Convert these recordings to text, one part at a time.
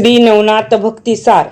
श्री नवनाथ भक्ती सार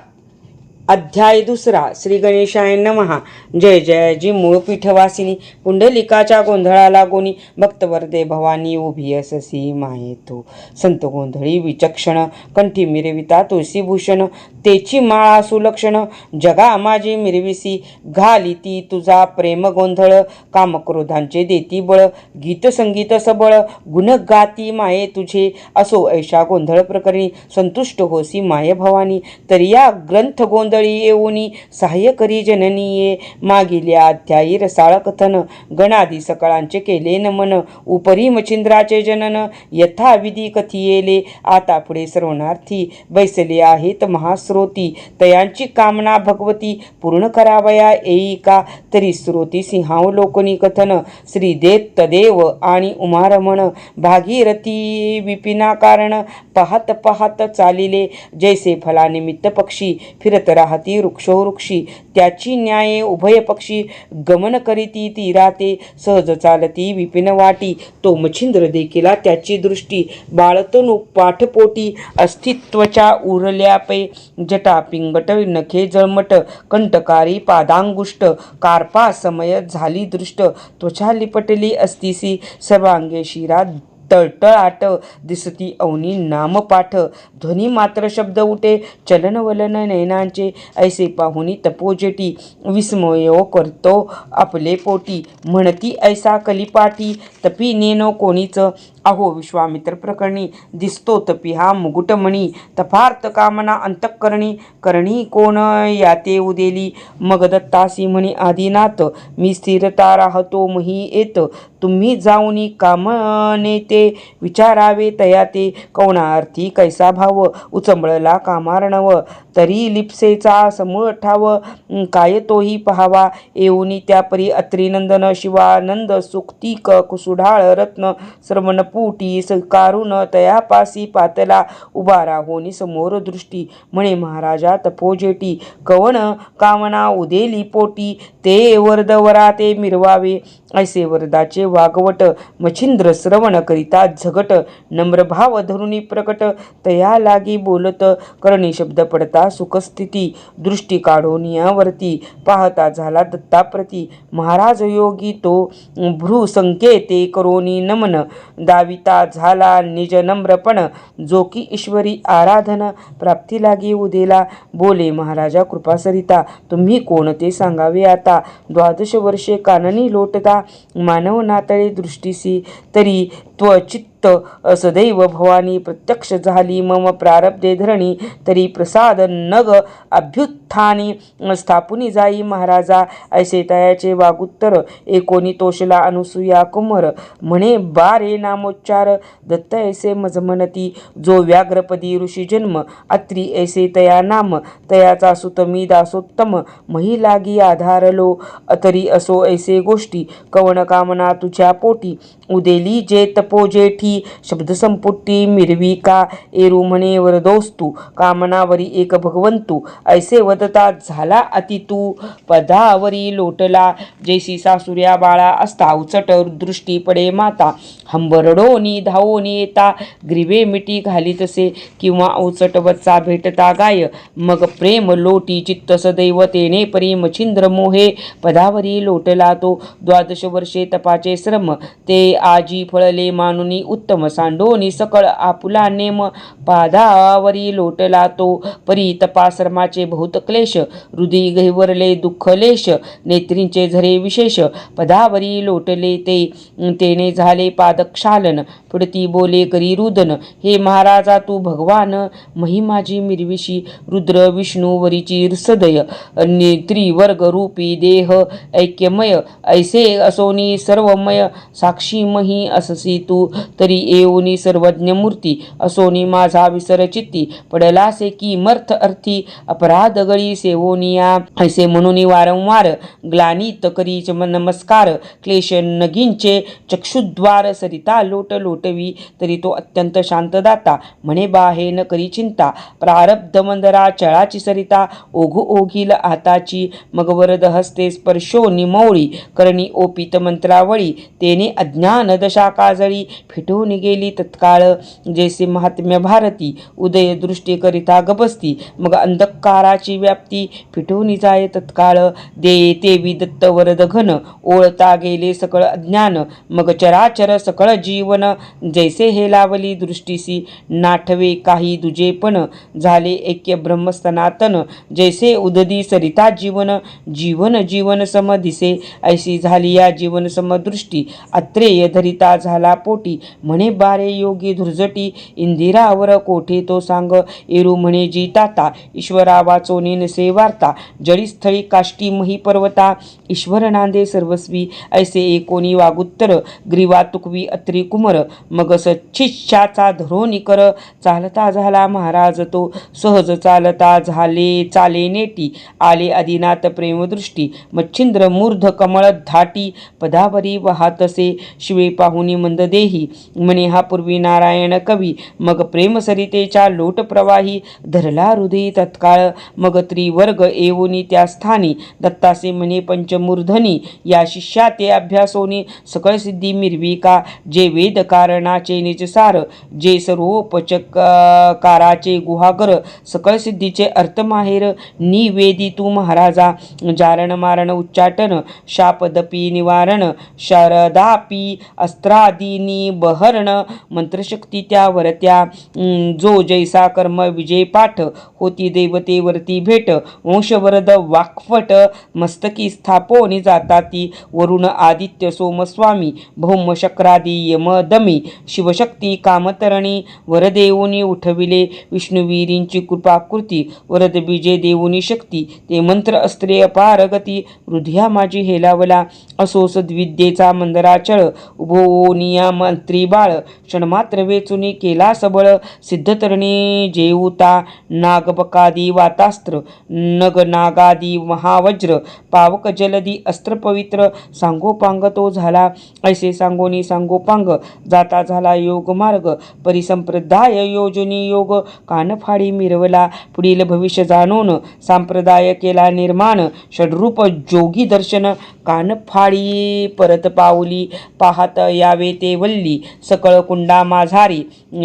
अध्याय दुसरा. श्री गणेशाय नमहा. जय जयाजी मूळ पीठवासिनी पुंडलिकाच्या गोंधळाला गोनी भक्तवरदे भवानी उभी अससी मायेतो. संत गोंधळी विचक्षण कंठी मिरविता तुळशीभूषण तेची माळा सुलक्षण जगा माझी मिरविसी घालिती तुझा प्रेम गोंधळ कामक्रोधांचे देती बळ गीत संगीत सबळ गुण गाती माये तुझे असो ऐशा गोंधळ प्रकरणी संतुष्ट होसी माये भवानी. तरी या ग्रंथ गोंधळी येऊनी सहाय्य करी जननीये मागिल्या अध्यायी रसाळ कथन गणादी सकळांचे केले नमन उपरी मच्छिंद्राचे जनन यथाविधी कथियेले आता पुढे श्रवणार्थी बैसले आहेत महास्रोती तयांची कामना भगवती पूर्ण करावया येई का तरी श्रोती सिंहावलोकनी कथन श्री दत्तदेव आणि उमारमण भागीरथी विपिना कारण पाहत पाहत चालिले जैसे फलानिमित्त पक्षी फिरत राहती वृक्षोवृक्षी त्याची न्याये उभय पक्षी गमन करीती तीराते सहज चालती विपिन वाटी तो मच्छिंद्र देखिला त्याची दृष्टी बाळतनु पाठपोटी अस्तित्वच्या उरल्या पै जटा पिंगट नखे जळमट कंटकारी पादांगुष्ट कार्पा समय झाली दृष्ट त्वचा लिपटली असतीसी सर्वांगे शिरा तळतळाट दिसती अवनी नामपाठ ध्वनी मात्र शब्द उठे चलनवलन नयनांचे ऐसे पाहुनी तपोजेटी विस्मयो करतो आपले पोटी म्हणती ऐसा कलिपाठी तपी नेनो कोणीच अहो विश्वामित्र प्रकरणी दिसतो तपी हा मुकुटमणी तपार्थ कामना अंतःकरणी करणी कोण याते उदेली मग दत्तासी म्हणे आदिनाथ मी स्थिरता राहतो मही येत तुम्ही जाऊनी कामने ते विचारावे तया ते कवणार्थी कैसा भाव उचंबळला कामार्णव तरी लिप्सेचा समूळ ठाव काय तोही पहावा येऊनी त्यापरी अत्रिनंदन शिवानंद सुक्तिक कुसुढाळ रत्न श्रवणपुटी सकारून तयापासी पातला उभा राहोनी समोर दृष्टी म्हणे महाराजा तपोजेटी कवन कामना उदेली पोटी ते वरदवरा ते मिरवावे ऐसे वरदाचे वागवट मच्छिंद्र श्रवण करिता झगट नम्र भाव धरुनी प्रकट तया लागी बोलत करणी शब्द पडता सुखस्थिती दृष्टी काढून यावरती पाहता झाला दत्ताप्रती महाराज योगी तो भ्रू संकेते करोनी नमन दाविता झाला निज नम्रपण जो की ईश्वरी आराधन प्राप्ती लागी उदेला बोले महाराजा कृपा सरिता तुम्ही कोणते सांगावे आता 12 वर्षे काननी लोटता मानव नातळे दृष्टीसी तरी त्वचित्त सदैव भवानी प्रत्यक्ष झाली मम प्रारब्धे धरणी तरी प्रसाद नग अभ्युत्थानी स्थापुनी जाई महाराजा ऐसे तयाचे वागुत्तर एकोणी तोषला अनुसूया कुमर म्हणे बारे नामोच्चार दत्त ऐसे मजमनती जो व्याघ्रपदी ऋषी जन्म अत्री ऐसे तया नाम तयाचा सुतमी दासोत्तम मही लागी आधारलो तरी असो ऐसे गोष्टी कवन कामना तुझ्या पोटी उदेली जे तपोजेठी शब्द संपुटी मिरवी का एरू म्हणे वरदोस्तू कामनावरी एक भगवंतू ऐसे वदता झाला अति तू पदावरी लोटला जैसी सासुर्या बाळा असता उचट दृष्टी पडे माता हंबरडोनी धावोनी येता ग्रीवे मिठी घालीतसे किंवा उचट वत्सा भेटता गाय मग प्रेम लोटी चित्त सदैव तेने परी मच्छिंद्र मोहे पदावरी लोटला तो 12 वर्षे तपाचे श्रम ते आजी फळले मानुनी उत्तम सांडोनी सकळ आपुला नेम पादावरी लोटला तो परी तपाश्रमाचे बहुत क्लेश हृदय गहिवरले दुःखलेश नेत्रींचे झरे विशेष पदावरी लोटले ते तेने झाले पादक्षालन पुढती बोले करी रुदन हे महाराजा तू भगवान महिमाजी मिरविशी रुद्र विष्णू वरीची सदय त्रिवर्ग रूपी देह ऐक्यमय ऐसे असोनी सर्वमय साक्षी मही अससी तू तरी येऊनी सर्वज्ञ मूर्ती असोनी माझा विसर चित्ती पडलासे की मर्थ अर्थी अपराध गळी सेवोनिया ऐसे म्हणून वारंवार ग्लानित करी नमस्कार क्लेश नगींचे चक्षुद्वार सरिता लोट लोट लोटवी तरी तो अत्यंत शांतदाता. म्हणे बा हे न करी चिंता, प्रारब्ध मंदरा चळाची सरिता, ओघू ओघील हाताची मग वरद हस्ते स्पर्शो निमौळी, करणी ओपित मंत्रावळी, तेने अज्ञान दशा काजळी, फिटून गेली तत्काळ जैसे महात्म्य भारती, उदय दृष्टी करिता गबसती, मग अंधकाराची व्याप्ती फिटून जाय तत्काळ, देते विदत्त वरद घन, ओळता गेले सकळ अज्ञान, मग चराचर सकळ जीवन, जैसे हे लावली दृष्टीसी, नाठवे काही दुजेपण, झाले ऐक्य ब्रह्म सनातन, जैसे उददी सरिता जीवन, जीवन जीवन सम दिसे, ऐशी झाली या जीवन समदृष्टी, अत्रेय धरिता झाला पोटी, म्हणे बारे योगी धुर्जटी, इंदिरावर कोठे तो सांग, एरू म्हणे जी ताता, ईश्वरा वाचोनी नसे वार्ता, जळीस्थळी काष्टी मही पर्वता, ईश्वर नांदे सर्वस्वी, ऐसे एकोणी वागुत्तर, ग्रीवा तुकवी अत्री कुमर, मग सच्छिष्याचा धरोनी कर, चालता झाला महाराज तो, सहज चालता झाले चाले नेटी, आले आदिनाथ प्रेमदृष्टी, मच्छिंद्र मूर्ध कमळ धाटी, पदावरी वाहतसे, शिवे पाहुनी मंद देही, म्हणे हा पूर्वी नारायण कवी, मग प्रेम सरितेच्या लोट प्रवाही, धरला हृदयी तत्काळ, मग त्रिवर्ग येऊनी त्या स्थानी, दत्तासे म्हणे पंचमूर्धनी, या शिष्या ते अभ्यासोनी, सकळ सिद्धी मिरविका, जे वेद कारणाचे निजसार, जे सर्वोपचकाराचे गुहागर, सकळ सिद्धीचे अर्थ माहेर, निवेदी तू महाराजा, जारण मारण उच्चाटन, शापदपी निवारण, शारदापी अस्त्रादीनी बहरण, मंत्रशक्ती त्या वरत्या, जो जैसा कर्म विजय पाठ, होती देवतेवरती भेट, वंशवरद वाक्फट, मस्तकी स्थापोनी जाताती, वरुण आदित्य सोमस्वामी, भौम शक्रादी यमदमी, शिवशक्ती कामतरणी, वरदेवोनी उठविले, विष्णुवीरींची कृपाकृती, वरद बीजे देवोनी शक्ती, ते मंत्र अस्त्रे अपारगती, हृदया माझी हेलावला, असो सद्विद्येचा मंदराचळ, उभोनिया मंत्री बाळ, क्षणमात्र वेचुनी केला सबळ, सिद्धतरणी जेऊता, नागबकादी वातास्त्र, नग नागादी महावज्र, पावक जलदी अस्त्र पवित्र, सांगोपांग तो झाला, ऐसे सांगोनी सांगोपांग, जाता झाला योग मार्ग, परिसंप्रदाय योजनी योग, कानफाडी मिरवला, पुढील भविष्य जाणून, संप्रदाय केला निर्माण, षड्रूप जोगी दर्शन, कानफाडी परत पाऊली, पाहत यावे ते वल्ली, सकळ कुंडा माझारी,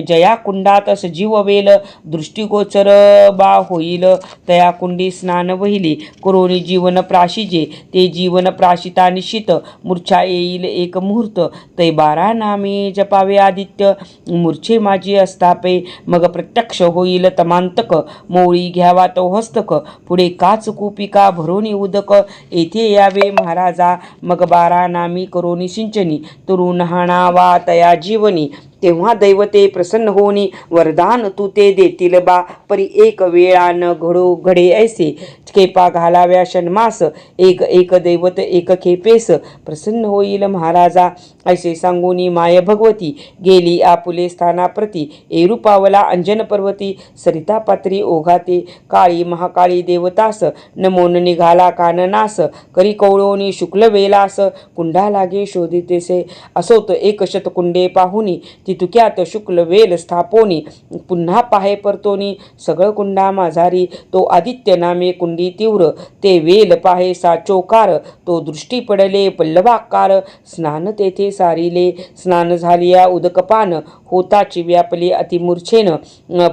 जया कुंडात सजीव वेल, दृष्टिगोचर बा होईल, तया कुंडी स्नान वहिले, करोनी जीवन प्राशिजे, ते जीवन प्राशिता निश्चित, मूर्छा येईल एक मुहूर्त, तै 12 नामे जपावे आदित्य, मूर्छे माझी अस्तापे, मग प्रत्यक्ष होईल तमांतक, मोळी घ्यावा तो हस्तक, पुढे काच कुपिका भरोनी उदक, येथे यावे महाराजा, मग 12 नामी करोनी सिंचनी, तरुण हाणावा तया जीवनी, तेव्हा दैवते प्रसन्न होनी, वरदान तू ते देतील बा, परी एक वेळान घडे ऐसे, खेपा घालाव्या षण्मास, एक एक दैवत एक खेपेस, प्रसन्न होईल महाराजा, ऐसे सांगोनी माय भगवती, गेली आपुले स्थानाप्रती, एरू पावला अंजन पर्वती, सरिता पात्री ओघाते, काळी महाकाळी देवतास, नमोन निघाला काननास, करी कवळोनी शुक्ल वेलास, कुंडा लागे शोधितेसे, असोत एक शतकुंडे पाहुनी, तितुक्यात शुक्ल वेल स्थापोनी, पुन्हा पाहे परतोनी, सगळ कुंडा माझारी, तो आदित्य नामे कुंडी तीव्र, ते वेल पाहे साचोकार, तो दृष्टी पडले पल्लवाकार, स्नान तेथे सारिले, स्नान झालिया उदकपान, होताची व्यापले अतिमूर्छेन,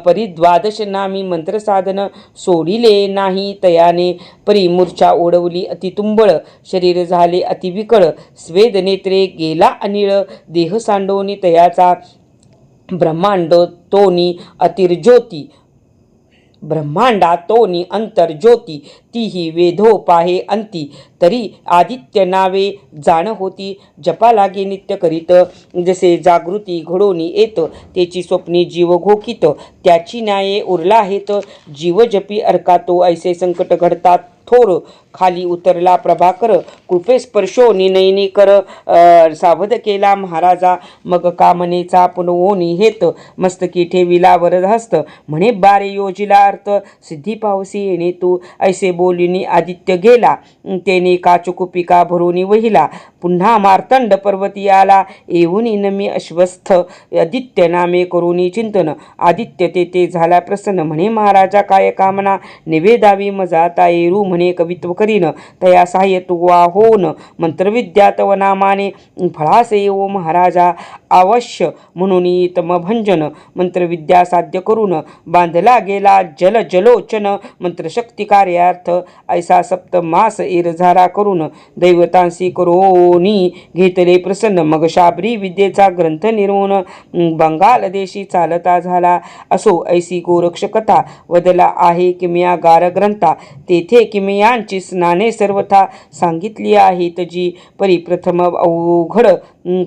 परिद्वादश नामी मंत्र साधन, सोडिले नाही तयाने, परी मूर्छा ओढवली अतितुंबळ, शरीर झाले अतिविकळ, स्वेद नेत्रे गेला अनिळ, देह सांडोनी तयाचा, ब्रह्मांड तोनी अतिर्ज्योती, ब्रह्मांडातोनी अंतर्ज्योती, तीही वेधो पाहे अंती, तरी आदित्य नावे जाण होती, जपा लागे नित्य करीत, जसे जागृती घडोनी येत, त्याची स्वप्नी जीव घोकित, त्याची न्याये उरला आहेत, जीव जपी अर्कातो, ऐसे संकट घडतात थोर, खाली उतरला प्रभाकर, कृपे स्पर्शो निनयनी कर सावध केला महाराजा. मग कामनेचा पुनवोनी हेत, मस्तकी ठेविला वरदहस्त. म्हणे बारे योजिला अर्थ, सिद्धी पावसी येणे तू. ऐसे बोलिनी आदित्य गेला, तेने काचकुपिका भरोनी वहिला. पुन्हा मार्तंड पर्वती आला, येऊनी नमी अश्वस्थ. आदित्य नामे करुनी चिंतन, आदित्य ते झाला प्रसन्न. म्हणे महाराजा काय कामना, निवेदावी मजा तायेरू. म्हणे कवित्व करीन, तया सहाय्य तुवा होन. मंत्रविद्या तव नामाने, फळास येवो महाराजा अवश्य. म्हणून तमभंजन, मंत्रविद्या साध्य करून. बांधला गेला जलोचन, मंत्रशक्ती कार्यार्थ. ऐसा सप्तमास इरझारा करून, दैवतांसी करोनी घेतले प्रसन्न. मग शाबरी विद्येचा ग्रंथ निर्वून, बंगाल देशी चालता झाला. असो ऐसी गोरक्ष कथा, वदला आहे किमया गार ग्रंथा. तेथे किमयांची स्नाने सर्वथा, सांगितली आहेत जी परिप्रथम अवघड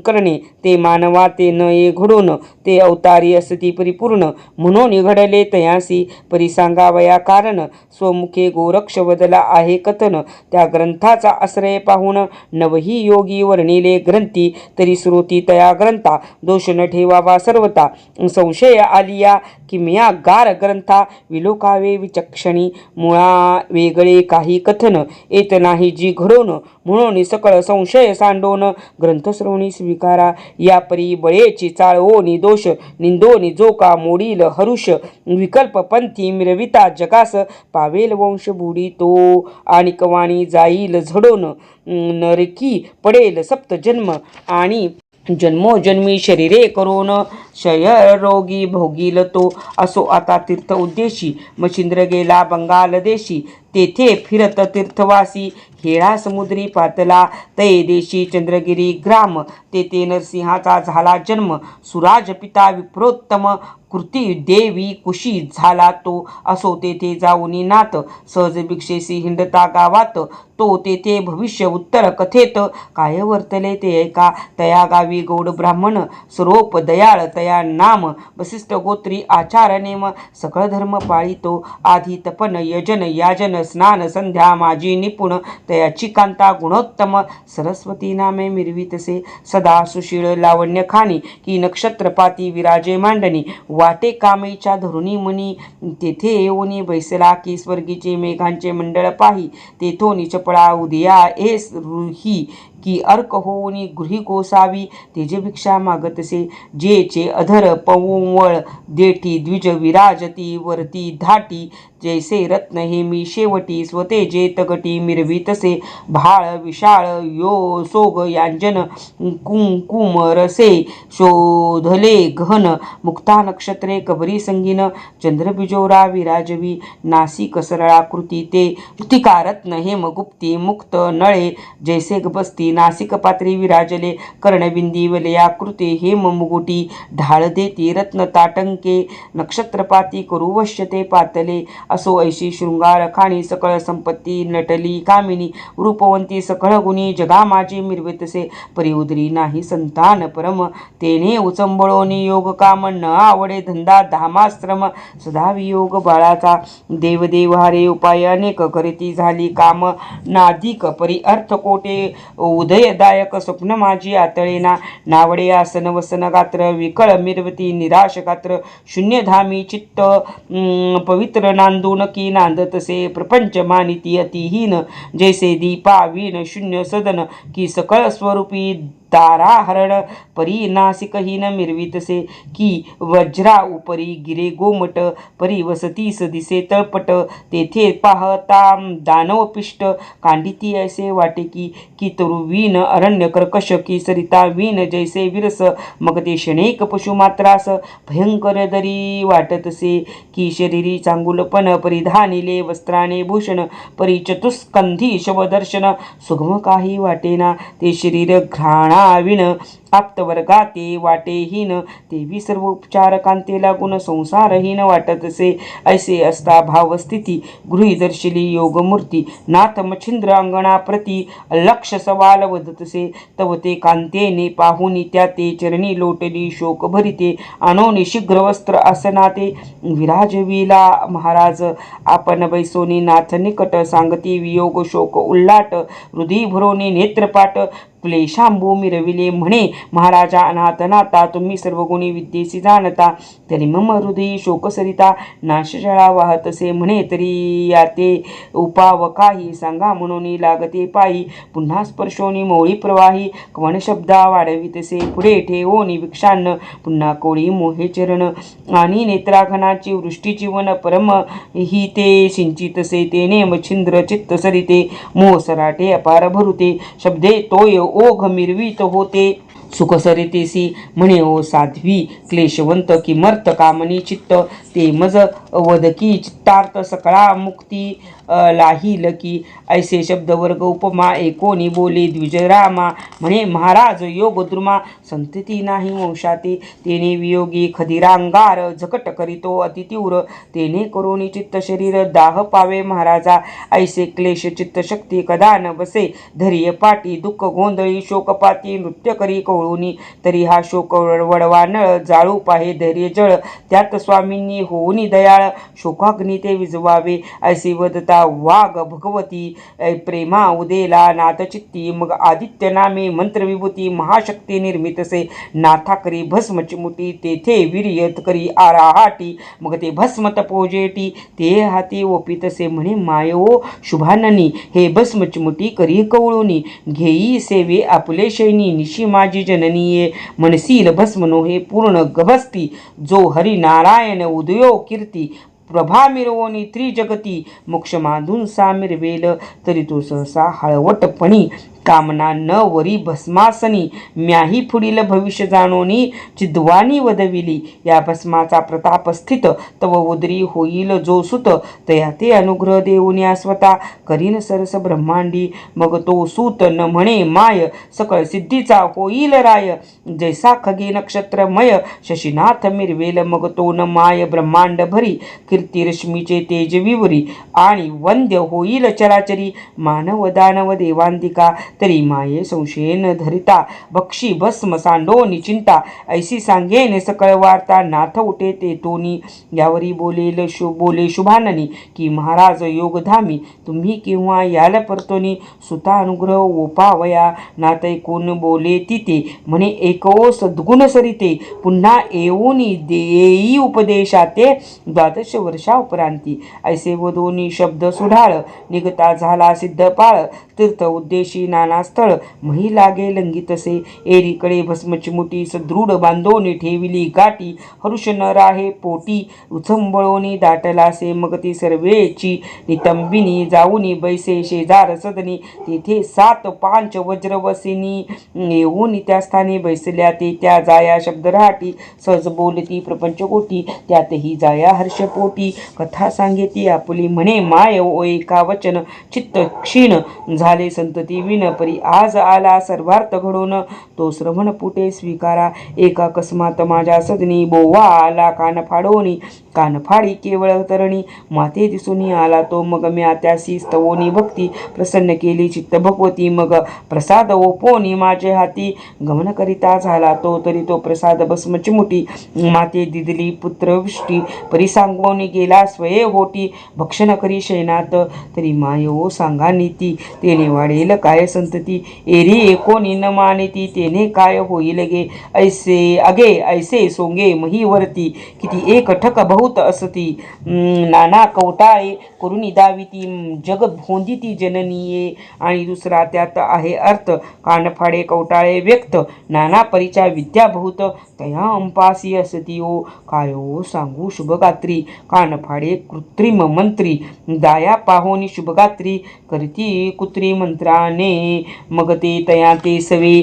करणे. ते मानवा ते न ये घडून, ते अवतारी असती परिपूर्ण. म्हणून घडले तयासी परिसांगावया कारण, स्वमुखे गोरक्ष वदला आहे कथन. त्या ग्रंथाचा आश्रय पाहून नवही योगी वर्णिले ग्रंथी. तरी श्रोती तया ग्रंथा, दोष न ठेवावा सर्वता. संशय आलिया किमया गार ग्रंथा, विलोकावे विचक्षणी. मुळा वेगळे काही कथन, येत नाही जी घडून. म्हणून सकळ संशय सांडोन, ग्रंथश्रवणी स्वीकारा. या परी बळेची चाळवोनी दोष, निंदोनी जो का मोडील हरुष. विकल्प पंथी मिरविता जगास, पावेल वंश बुडी तो. आणि कवाणी जाईल झडून, नरकी पडेल सप्त जन्म. आणि जन्मोजन्मी शरीरे करून, क्षयरोगी भोगील तो. असो आता तीर्थ उद्देशी, मच्छिंद्र गेला बंगाल देशी. तेथे फिरत तीर्थवासी, हेळा समुद्री पातला. तै देशी चंद्रगिरी ग्राम, तेथे नरसिंहाचा झाला जन्म. सुराज पिता विप्रोत्तम, कृती देवी कुशी झाला तो. असो तेथे जाऊनी नात, सहज भिक्षेसी हिंडता गावात. तो तेथे भविष्य उत्तर कथेत, काय वर्तले ते ऐका. तया गावी गौड ब्राह्मण, स्वरूप दयाळ तया नाम. वसिष्ठ गोत्री आचार नेम, सकळ धर्म पाळितो. आधी तपन यजन याजन, स्नान संध्या माझी निपुण. तयाची कांता गुणोत्तम, सरस्वती नामे मिरवितसे. सदा सुशीळ लावण्य खाणी, की नक्षत्रपाती विराजे मांडणी. वाटे कामेच्या धरुणी मनी, तेथे येऊनी बैसला. की स्वर्गीचे मेघांचे मंडळ पाही, तेथोनी चपळा उदया एस रुही. की अर्क होऊनी गृही कोसावी, तेजे भिक्षा मागतसे. जेचे अधर पवळ देठी, द्विज विराजती वरती धाटी. जैसे रत्न हे मी शेवटी, स्वतेजे तगटी मिरवितसे. भाळ विशाळ यो सोग यांजन, कुंकुम रसे शोधले गहन. मुक्ता नक्षत्रे कबरी संगीन, चंद्रबिजोरा विराजवी. नासिक सरळा कृती ते, कृतिका रत्न हेम गुप्ती. मुक्त नळे जैसे गबस्ती, नासिक पात्री विराजले. कर्णबिंदी वलया कृते हेम मुगुटी. ढाळ देती रत्न ताटंके, नक्षत्रपाती करू वश्य ते पातले. असो ऐशी शृंगार खाणी, सकळ संपत्ती नटली कामिनी. रूपवंती सकळ गुणी, जगा माझी मिरवितसे. परिउदरी नाही संतान परम, तेने उचंबळोनी योग काम. न आवडे धंदा धामाश्रम, सदा वियोग बाळाचा. देवदेव हरे उपाय अनेक, करीती झाली काम नाधिक. परी अर्थ कोटे उदयदायक, स्वप्न माझी आतळेना. नावडे आसन वसन गात्र, विकळ मिरवती निराश गात्र. शून्यधामी चित्त पवित्र नांदून, की नांदतसे प्रपंच मानिती अतिहीन. जैसे दीपा वीण शून्य सदन, की सकळ स्वरूपी ताराहरण. परी नासिकहीन मिरवितसे, की वज्रा उपरी गिरे गोमट. परी वसतीस दिसे तळपट, तेथे पाहता दानव पिष्ट. कांडिती ऐसे वाटे की तरुवीन अरण्य कर्कश. की सरिता वीण जैसे विरस, मग ते क्षणिक पशुमात्रास. भयंकर दरी वाटतसे, की शरीरी चांगुलपण. परिधानिले वस्त्राने भूषण, परी चतुस्कंधी शवदर्शन. सुगम काही वाटेना, ते शरीर घ्राणा विण आप्तवर्गाते वाटेहीन तेवी सर्व उपचार कांतेला गुण संसारहीन वाटतसे ऐसे असता भावस्थिती गृही दर्शिली योगमूर्ती नाथ मच्छिंद्र अंगणा प्रती लक्ष सवाल वदतसे तव ते कांतेने पाहुनी त्या ते चरणी लोटली शोक भरिते आणोनी शीघ्र वस्त्र आसनाते विराजविला महाराज आपण बैसोनी नाथ निकट सांगती वियोग शोक उल्लाट हृदय भरोनी नेत्रपाट क्लेशांबू मिरविले म्हणे महाराजा अनाथनाथा तुम्ही सर्वगुणी विद्येसी जाणता तरी मम हृदयी शोकसरिता नाशजळा वाहतसे म्हणे तरी याते उपाव काही सांगा म्हणून लागते पायी पुन्हा स्पर्शोनी मोळी प्रवाही कवण शब्दा वाढवितसे पुढे ठेवोनी भिक्षान्न पुन्हा कोळी मोहे चरण आणि नेत्राघनाची वृष्टीची वन परम ही ते सिंचितसे तेने मच्छिंद्र चित्त सरिते मोह सराटे अपार भरुते शब्दे तोय ओघ मिरवीत होते सुख सरितेसी म्हणे ओ साध्वी क्लेशवंत किमर्थ कामनी चित्त ते मज वदकी चित्तार्थ सकळा मुक्ती लाहील की ऐसे शब्दवर्ग उपमा एकोनी बोले द्विजरामा म्हणे महाराज योग द्रुमा संतती नाही वंशाते तेने वियोगी खदिरांगार झकट करीतो अतितीव्र तेने करोनी चित्त शरीर दाह पावे महाराजा ऐसे क्लेश चित्त शक्ती कदा न बसे धैर्य पाटी दुःख गोंधळी शोकपाती नृत्य करी कवळूनी तरी हा शोक वडवा नळ जाळू पाहे धैर्य जळ त्यात स्वामींनी होऊनी दयाळ शोकाग्नी ते विजवावे ऐसे वदता वाघ भगवती प्रेमा उदेला नाथचित्ती मग आदित्य नामे मंत्र विभूती महाशक्ती निर्मितसे नाथा करी भस्म चिमुटी तेथे वीर्यत करी आराहाटी मग ते भस्म तपोजेटी ते हाती ओपितसे म्हणे मायो शुभाननी हे भस्म चिमुटी करी कवळूनी घेई सेवे आपुले शैनी निशी माझी जननीये मनसील भस्म नोहे पूर्ण गभस्ती जो हरी नारायण उदयो कीर्ती प्रभा मिरवोनी त्रिजगती मोक्ष माधून सा मिरवेल तरी तो सहसा हळवटपणी कामना न वरी भस्मासनी म्याही पुढील भविष्य जाणोनी चिद्वानी वदविली या भस्माचा प्रताप स्थित तव उदरी होईल जो सुत तया ते अनुग्रह देऊन्या स्वतः करीन सरस ब्रह्मांडी मग तो सूत न म्हणे माय सकळ सिद्धीचा होईल राय जैसा खगी नक्षत्रमय शशीनाथ मिरवेल मग तो न माय ब्रह्मांड भरी कीर्ती रश्मीचे तेज विवरी आणि वंद्य होईल चराचरी मानव दानव देवांतिका तरी माये संशय न धरिता बक्षी भस्म सांडोनी चिंता ऐसी सांगेन सकळ वार्ता नाथ उठे ते तोनी यावरी बोले शुभाननी की महाराज योगधामी तुम्ही किंवा याल परतोनी सुता अनुग्रह ओपावया नाथ ऐकून बोले तिथे म्हणे एको सद्गुण सरिते पुन्हा येऊनी देई उपदेशाते 12 वर्षा उपरांती ऐसे वदोनी शब्द सुढाळ निघता झाला सिद्ध पाळ तीर्थ उद्देशी नाना स्थळ मही लागे लंगितसे एरीकडे भस्मचिमुटी सदृढ बांधोनी ठेविली गाठी हरुष न राहे पोटी उचंबळोनी दाटलासे मग ती सर्वेची नितंबिनी जाऊनी बैसे शेजार सदनी तेथे 7 5 वज्रवसिनी येऊन त्या स्थानी बैसल्या ते त्या जाया शब्द राहाटी सहज बोलती प्रपंच कोटी त्यातही जाया हर्षपोटी कथा सांगेती आपुली म्हणे माय ओ एका वचन चित्त क्षीण झाले संतती विन परी आज आला सर्वार्थ घडून तो श्रवण पुटे स्वीकारा एका अकस्मात माझ्या सदनी बोवा आला कान फाडोनी कान फाडी केवळ तरणी माते दिसूनी आला तो मग म्या त्यासी स्तवोनी भक्ती प्रसन्न केली चित्त भगवती मग प्रसाद ओपोनी माझे हाती गमन करिता झाला तो तरी तो प्रसाद भस्म चिमुटी माते दिदली पुत्रवृष्टी परी सांगवोनी गेला स्वये होटी भक्षण करी शयनात तरी मायो सांगा नीती तेने वाढेल काय संतती एरी एकोणी न मानेती तेने काय होईल गे ऐसे सोंगे महीवरती किती एक ठक बहुत असती नाना कवटाळे करुणी दाविती जग भोंदिती जननीये आणि दुसरा त्यात आहे अर्थ कानफाडे कवटाळे व्यक्त नाना परीच्या विद्या बहुत तया अंपासी असती ओ कायो सांगू शुभगात्री कानफाडे कृत्रिम मंत्री दाया पाहोनी शुभगात्री करती कुत्री मंत्राने मग ते तया ते सवे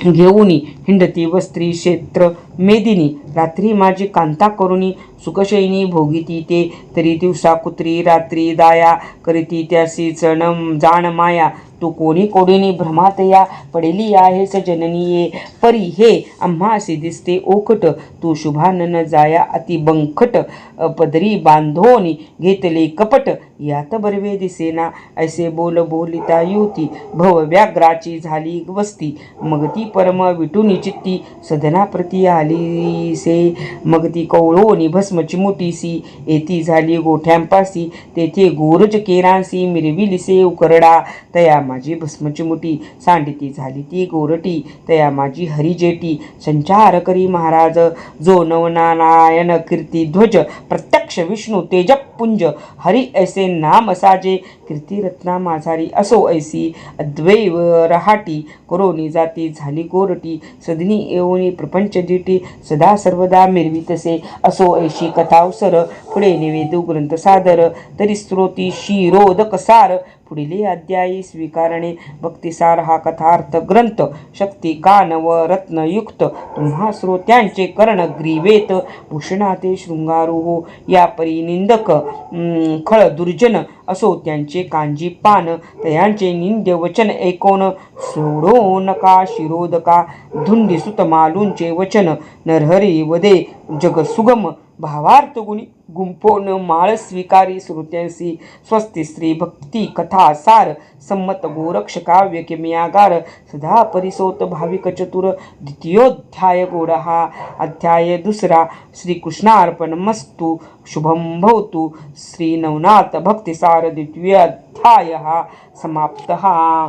घेऊनी हिंडती वस्त्री क्षेत्र मेदिनी रात्री माझी कांता करुणी सुखशयनी भोगिती ते तरी दिवसा कुत्री रात्री दाया करीती त्यासी जाण माया तू कोणी कोडीनी भ्रमात या पडेली आहेस जननी ये परी हे आम्हासी दिसते ओखट तू शुभानन जाया अति बंखट पदरी बांधोनी घेतले कपट यात बरवे दिसेना ऐसे बोल बोलिता युती भव व्याघ्राची झाली वस्ती मग ती परम विटूनी चित्ती सदना प्रती आली से मग ती कवळोनी भस्म चिमुटीसी येती झाली गोठ्यांपासी तेथे गोरज केरांसी मिरविलिसे उकरडा तया माझी भस्मची मुठी सांडिती झाली ती गोरटी तया माझी हरिजेटी संचार करी महाराज जो नवनारायण कीर्ती ध्वज प्रत्यक्ष विष्णू तेजपुंज हरी ऐसे नाम साजे कीर्ती रत्ना माझारी असो ऐसी अद्वैव रहाटी करोनी जाती झाली गोरटी सदनी येऊनी प्रपंच जिटी सदा सर्वदा मिरवितसे असो ऐशी कथावसर पुढे निवेदू ग्रंथ सादर तरी स्त्रोती शिरोदक सार पुढील अध्यायी स्वीकारणे भक्तिसार हा कथार्थ ग्रंथ शक्ती कान व रत्नयुक्त तुम्हा श्रोत्यांचे कर्ण ग्रीवेत भूषणाते शृंगारू हो या परी निंदक खळ दुर्जन असो त्यांचे कांजी पान तयांचे निंद्य वचन ऐकोन सोडो नका शिरोदका धुंडी सुत मालूंचे वचन नरहरी वदे जग सुगम भावार्थ गुणी गुंपोन माळ स्वीकारी श्रोत्यांसी स्वस्ती स्त्री भक्ती कथा सार संमत गोरक्ष काव्य किम्यागार सदा परिसोत भाविक चतुर द्वितीयोध्याय गोड हा अध्याय दुसरा श्रीकृष्णार्पण मस्तु शुभम भवतु श्री नवनाथ भक्तिसार द्वितीय अध्याय हा समाप्त हा